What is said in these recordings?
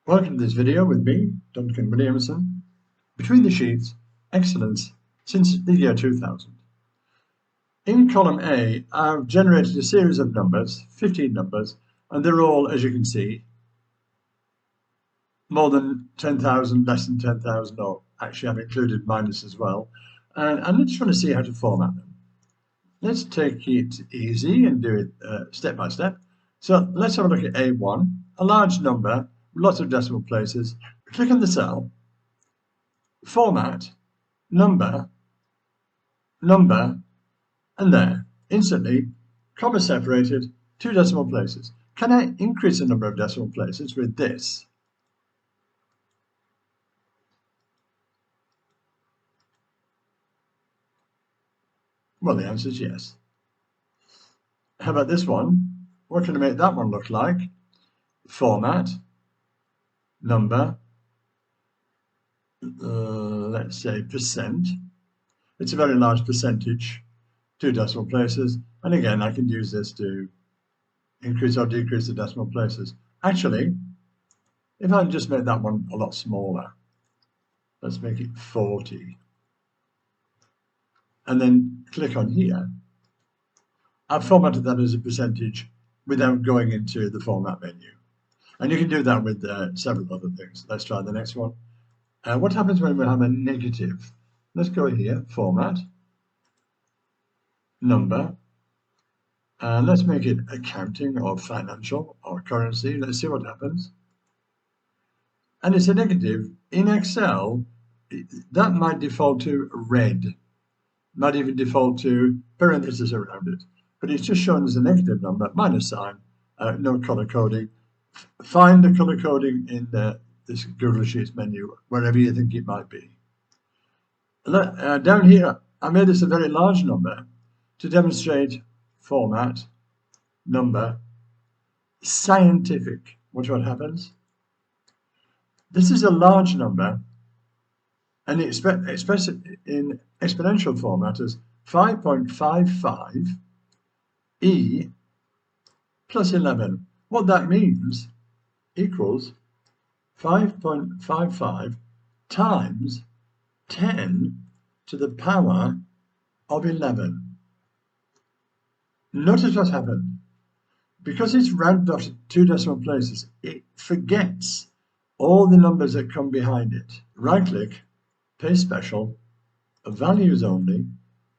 Welcome to this video with me, Duncan Williamson. Between the sheets, excellence since the year 2000. In column A, I've generated a series of numbers, 15 numbers, and they're all, as you can see, more than 10,000, less than 10,000, or actually I've included minus as well. And I just want to see how to format them. Let's take it easy and do it step by step. So let's have a look at A1, a large number, lots of decimal places. Click on the cell, format, number, and there, instantly, comma separated, 2 decimal places. Can I increase the number of decimal places with this? Well, the answer is yes. How about this one? What can I make that one look like? Format, number, let's say percent. It's a very large percentage, 2 decimal places. And again, I can use this to increase or decrease the decimal places. Actually, if I just make that one a lot smaller, let's make it 40. And then click on here. I've formatted that as a percentage without going into the format menu. And you can do that with several other things. Let's try the next one. What happens when we have a negative? Let's go here, format, number, and let's make it accounting or financial or currency. Let's see what happens. And it's a negative. In Excel, that might default to red, might even default to parentheses around it. But it's just shown as a negative number, minus sign, no color coding. Find the color coding in this Google Sheets menu, wherever you think it might be. Down here, I made this a very large number to demonstrate format, number, scientific. Watch what happens. This is a large number, and express it in exponential format as 5.55 e plus 11. What that means equals 5.55 times 10 to the power of 11. Notice what happened. Because it's rounded off to 2 decimal places, it forgets all the numbers that come behind it. Right click, paste special, values only.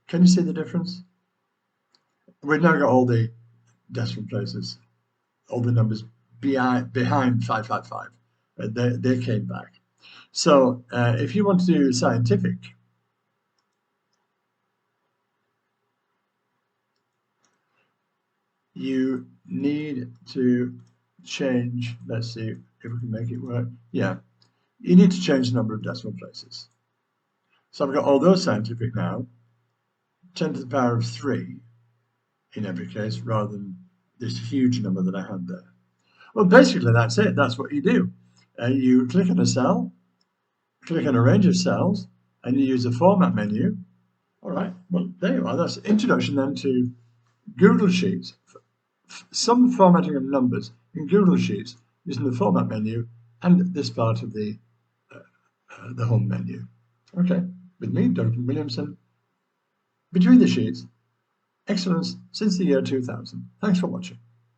Can you see the difference? We've now got all the decimal places, all the numbers behind 555. They came back. So if you want to do scientific, you need to change, let's see if we can make it work. Yeah, you need to change the number of decimal places. So I've got all those scientific now, 10 to the power of 3 in every case, rather than this huge number that I had there. Well, basically that's it. That's what you do. You click on a cell, click on a range of cells, and you use the format menu. All right, well, there you are. That's an introduction then to Google Sheets. Some formatting of numbers in Google Sheets using the format menu and this part of the home menu. Okay, with me, Duncan Williamson. Between the Sheets, excellence since the year 2000. Thanks for watching.